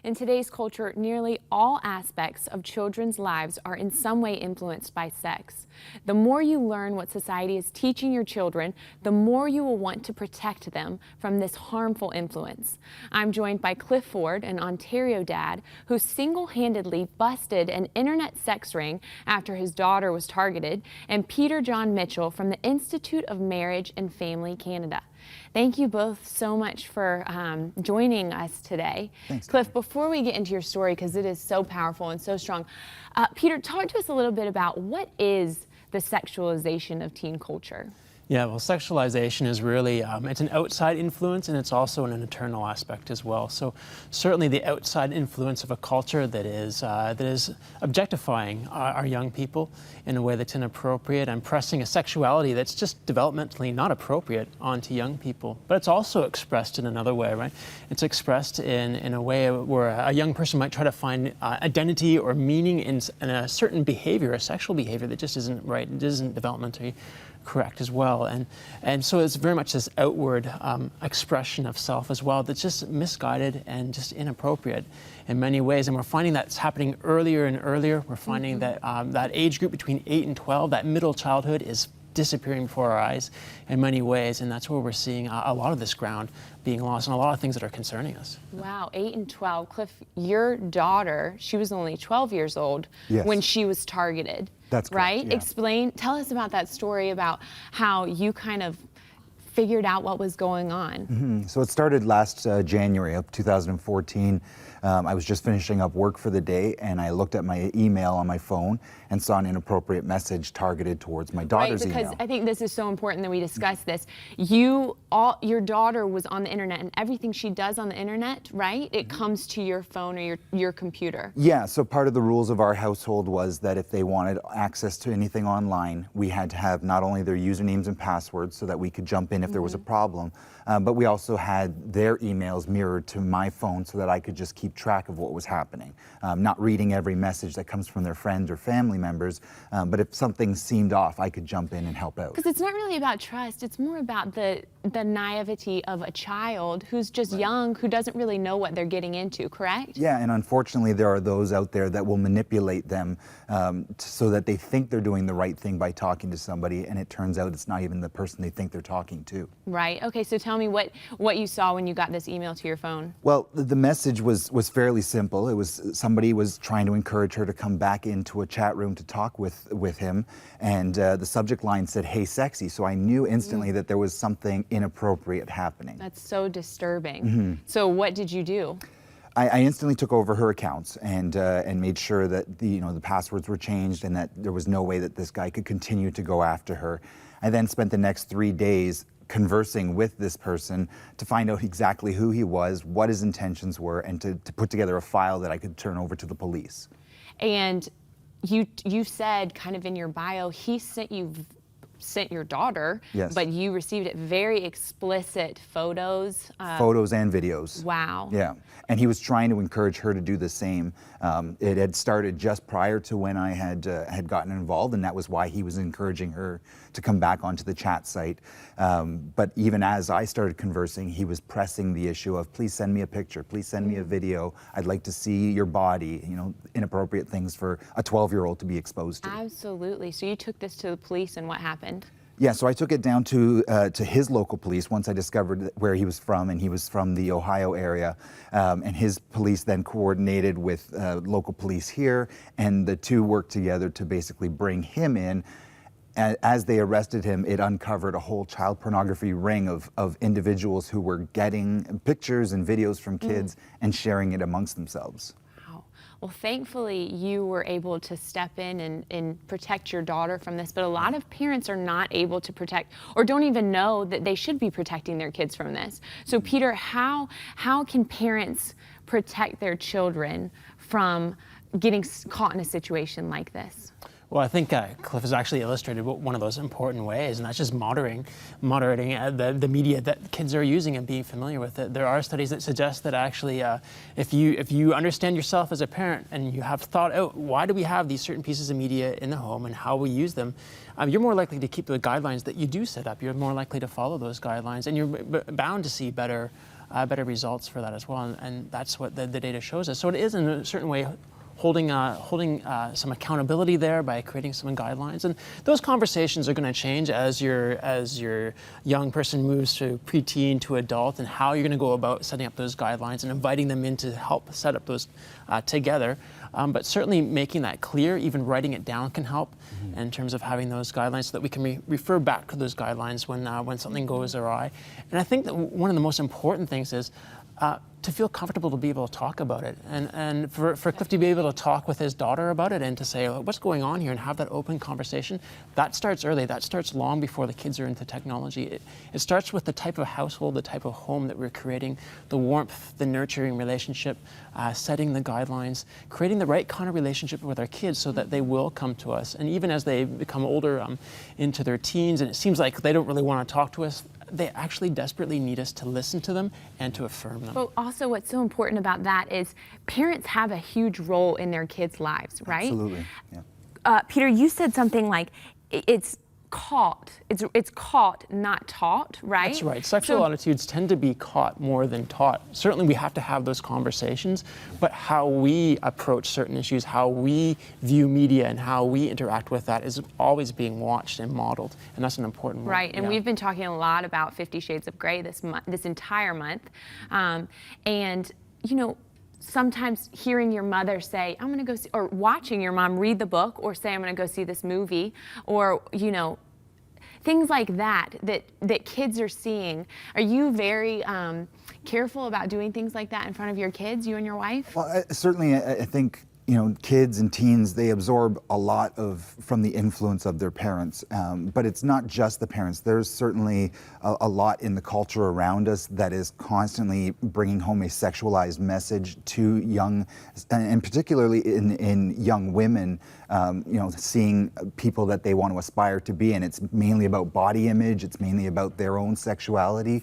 In today's culture, nearly all aspects of children's lives are in some way influenced by sex. The more you learn what society is teaching your children, the more you will want to protect them from this harmful influence. I'm joined by Cliff Ford, an Ontario dad who single-handedly busted an internet sex ring after his daughter was targeted, and Peter John Mitchell from the Institute of Marriage and Family Canada. Thank you both so much for joining us today. Thanks, Cliff, before we get into your story, because it is so powerful and so strong, Peter, talk to us a little bit about what is the sexualization of teen culture? Yeah, well, sexualization is really, it's an outside influence, and it's also an internal aspect as well. So certainly the outside influence of a culture that is objectifying our young people in a way that's inappropriate and pressing a sexuality that's just developmentally not appropriate onto young people. But it's also expressed in another way, right? It's expressed in a way where a young person might try to find identity or meaning in a certain behavior, a sexual behavior that just isn't right, it isn't developmentally correct as well, and so it's very much this outward expression of self as well that's just misguided and just inappropriate in many ways, and we're finding that's happening earlier and earlier. We're finding that that age group between 8 and 12, that middle childhood, is disappearing before our eyes in many ways, and that's where we're seeing a lot of this ground being lost and a lot of things that are concerning us. Wow, 8 and 12. Cliff, your daughter, she was only 12 years old when she was targeted. That's correct, right? yeah. Tell us about that story, about how you kind of figured out what was going on. So it started last January of 2014. I was just finishing up work for the day, and I looked at my email on my phone and saw an inappropriate message targeted towards my daughter's email. Right, because email. I think this is so important that we discuss this. Your daughter was on the internet, and everything she does on the internet, right? It comes to your phone or your computer. Yeah, so part of the rules of our household was that if they wanted access to anything online, we had to have not only their usernames and passwords so that we could jump in if there was a problem, but we also had their emails mirrored to my phone so that I could just keep track of what was happening. Not reading every message that comes from their friends or family members, but if something seemed off, I could jump in and help out. Because it's not really about trust, it's more about the naivety of a child who's just young, who doesn't really know what they're getting into, correct? Yeah, and unfortunately there are those out there that will manipulate them so that they think they're doing the right thing by talking to somebody, and it turns out it's not even the person they think they're talking to. Right, okay, so tell me what you saw when you got this email to your phone. Well, the message was fairly simple. It was somebody was trying to encourage her to come back into a chat room to talk with him, and the subject line said, "Hey, sexy," so I knew instantly that there was something inappropriate happening. That's so disturbing. So what did you do? I instantly took over her accounts and made sure that the passwords were changed and that there was no way that this guy could continue to go after her. I then spent the next 3 days conversing with this person to find out exactly who he was, what his intentions were, and to put together a file that I could turn over to the police. And you said kind of in your bio, he sent your daughter, but you received it very explicit photos. Photos and videos. Wow. Yeah, and he was trying to encourage her to do the same. It had started just prior to when I had gotten involved, and that was why he was encouraging her to come back onto the chat site. But even as I started conversing, he was pressing the issue of, please send me a picture, please send me a video, I'd like to see your body, inappropriate things for a 12-year-old to be exposed to. Absolutely. So you took this to the police, and what happened? Yeah, so I took it down to his local police once I discovered where he was from, and he was from the Ohio area. And his police then coordinated with local police here, and the two worked together to basically bring him in. As they arrested him, it uncovered a whole child pornography ring of individuals who were getting pictures and videos from kids and sharing it amongst themselves. Well, thankfully, you were able to step in and protect your daughter from this, but a lot of parents are not able to protect or don't even know that they should be protecting their kids from this. So, Peter, how can parents protect their children from getting caught in a situation like this? Well, I think Cliff has actually illustrated one of those important ways, and that's just moderating the media that kids are using and being familiar with it. There are studies that suggest that actually, if you understand yourself as a parent and you have thought out why do we have these certain pieces of media in the home and how we use them, you're more likely to keep the guidelines that you do set up. You're more likely to follow those guidelines, and you're bound to see better better results for that as well. And that's what the data shows us. So it is in a certain way holding some accountability there by creating some guidelines, and those conversations are going to change as your young person moves to preteen to adult, and how you're going to go about setting up those guidelines and inviting them in to help set up those together. But certainly making that clear, even writing it down can help in terms of having those guidelines so that we can refer back to those guidelines when something goes awry. And I think that one of the most important things is to feel comfortable to be able to talk about it, and for Cliff to be able to talk with his daughter about it and to say, what's going on here, and have that open conversation. That starts early. That starts long before the kids are into technology. It starts with the type of household, the type of home that we're creating, the warmth, the nurturing relationship, setting the guidelines, creating the right kind of relationship with our kids so that they will come to us. And even as they become older, into their teens, and it seems like they don't really want to talk to us, they actually desperately need us to listen to them and to affirm them. But also what's so important about that is parents have a huge role in their kids' lives, right? Absolutely, yeah. Peter, you said something like it's caught, not taught, right? That's right. Sexual attitudes tend to be caught more than taught. Certainly we have to have those conversations, but how we approach certain issues, how we view media and how we interact with that is always being watched and modeled, and that's an important one. Right, and we've been talking a lot about 50 Shades of Grey this entire month, and you know, sometimes hearing your mother say, I'm gonna go see, or watching your mom read the book or say, I'm gonna go see this movie, or, you know, things like that kids are seeing. Are you very careful about doing things like that in front of your kids, you and your wife? Well, certainly I think, you know, kids and teens, they absorb a lot from the influence of their parents, but it's not just the parents. There's certainly a lot in the culture around us that is constantly bringing home a sexualized message to young, and particularly in young women, you know, seeing people that they want to aspire to be, and it's mainly about body image, it's mainly about their own sexuality,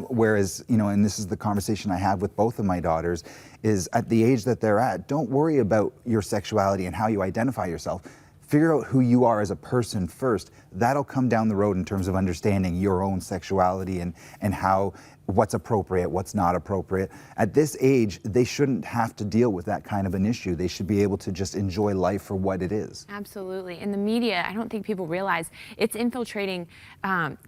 whereas, you know, and this is the conversation I have with both of my daughters, is at the age that they're at, don't worry about your sexuality and how you identify yourself. Figure out who you are as a person first. That'll come down the road in terms of understanding your own sexuality and what's appropriate, what's not appropriate. At this age, they shouldn't have to deal with that kind of an issue. They should be able to just enjoy life for what it is. Absolutely. And the media, I don't think people realize, it's infiltrating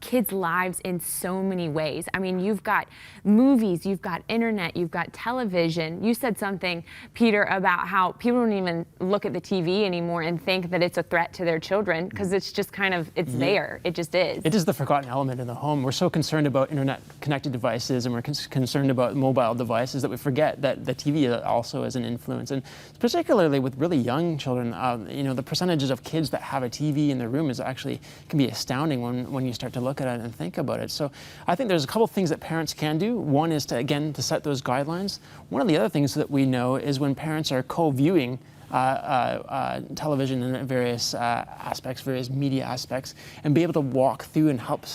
kids' lives in so many ways. I mean, you've got movies, you've got internet, you've got television. You said something, Peter, about how people don't even look at the TV anymore and think that it's a threat to their children, because it's just kind of, it's there. It just is. It is the forgotten element in the home. We're so concerned about internet-connected devices, and we're concerned about mobile devices that we forget that the TV also is an influence. And particularly with really young children, you know, the percentages of kids that have a TV in their room can be astounding when you start to look at it and think about it. So I think there's a couple of things that parents can do. One is to set those guidelines. One of the other things that we know is when parents are co-viewing television in various aspects, various media aspects, and be able to walk through and help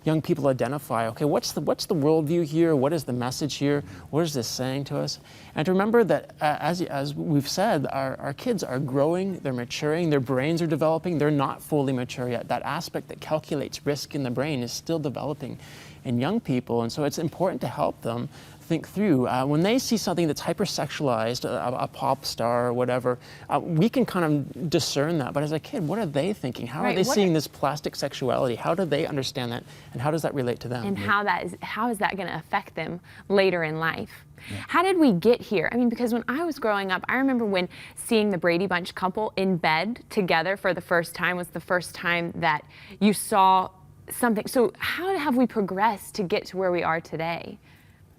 young people identify, okay, what's the worldview here? What is the message here? What is this saying to us? And to remember that, as we've said, our kids are growing, they're maturing, their brains are developing, they're not fully mature yet. That aspect that calculates risk in the brain is still developing in young people, and so it's important to help them think through. When they see something that's hypersexualized, a pop star or whatever, we can kind of discern that. But as a kid, what are they thinking? How are they seeing this plastic sexuality? How do they understand that? And how does that relate to them? And how is that going to affect them later in life? Yeah. How did we get here? I mean, because when I was growing up, I remember when seeing the Brady Bunch couple in bed together for the first time was the first time that you saw something. So how have we progressed to get to where we are today?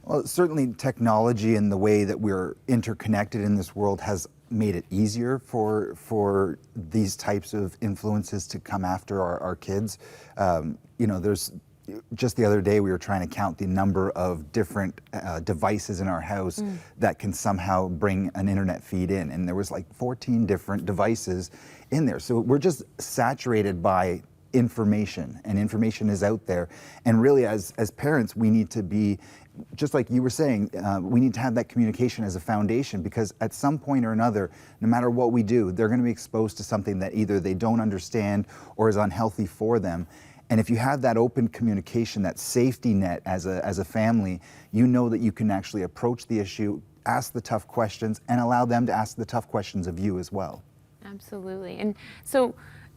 Well, certainly technology and the way that we're interconnected in this world has made it easier for these types of influences to come after our kids. You know, there's just the other day we were trying to count the number of different devices in our house that can somehow bring an internet feed in, and there was like 14 different devices in there. So we're just saturated by information, and information is out there. And really, as parents, we need to be, just like you were saying, we need to have that communication as a foundation, because at some point or another, no matter what we do, they're going to be exposed to something that either they don't understand or is unhealthy for them. And if you have that open communication, that safety net as a family, you know that you can actually approach the issue, ask the tough questions, and allow them to ask the tough questions of you as well. Absolutely. And so,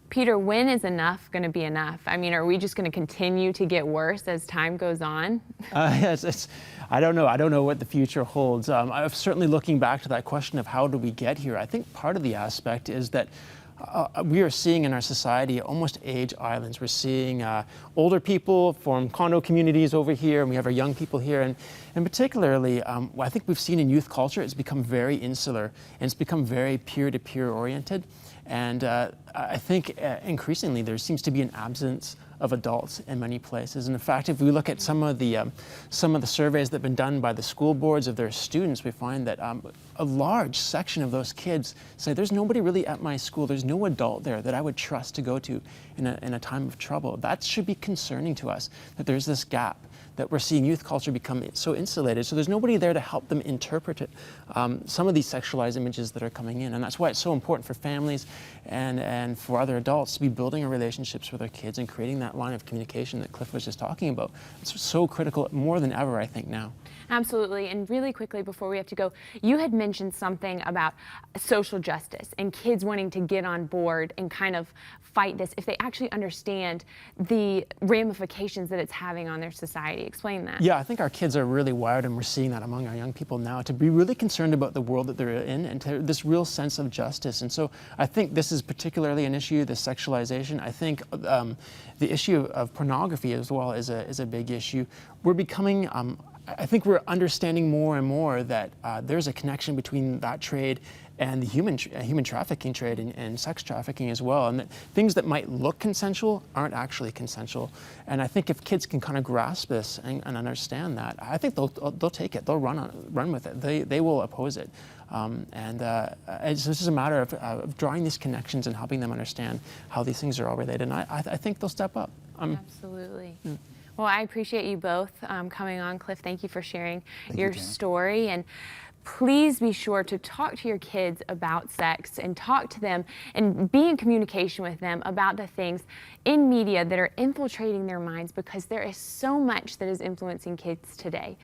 Peter, when is enough going to be enough? I mean, are we just going to continue to get worse as time goes on? I don't know. I don't know what the future holds. I'm certainly looking back to that question of how do we get here. I think part of the aspect is that we are seeing in our society almost age islands. We're seeing older people form condo communities over here, and we have our young people here. And particularly, I think we've seen in youth culture, it's become very insular, and it's become very peer-to-peer oriented. And I think increasingly there seems to be an absence of adults in many places. And in fact, if we look at some of the surveys that have been done by the school boards of their students, we find that a large section of those kids say, there's nobody really at my school, there's no adult there that I would trust to go to in a time of trouble. That should be concerning to us, that there's this gap, that we're seeing youth culture become so insulated, so there's nobody there to help them interpret it, some of these sexualized images that are coming in. And that's why it's so important for families and for other adults to be building relationships with their kids and creating that line of communication that Cliff was just talking about. It's so critical, more than ever, I think, now. Absolutely. And really quickly before we have to go, you had mentioned something about social justice and kids wanting to get on board and kind of fight this if they actually understand the ramifications that it's having on their society. Explain that. Yeah, I think our kids are really wired, and we're seeing that among our young people now, to be really concerned about the world that they're in and to this real sense of justice. And so I think this is particularly an issue, the sexualization. I think the issue of pornography as well is a big issue. We're becoming I think we're understanding more and more that there's a connection between that trade and the human trafficking trade and sex trafficking as well, and that things that might look consensual aren't actually consensual. And I think if kids can kind of grasp this and understand that, I think they'll take it. They'll run with it. They will oppose it. It's just a matter of drawing these connections and helping them understand how these things are all related. And I think they'll step up. Absolutely. Well, I appreciate you both coming on. Cliff, thank you for sharing your Jana. story. And please be sure to talk to your kids about sex and talk to them and be in communication with them about the things in media that are infiltrating their minds, because there is so much that is influencing kids today.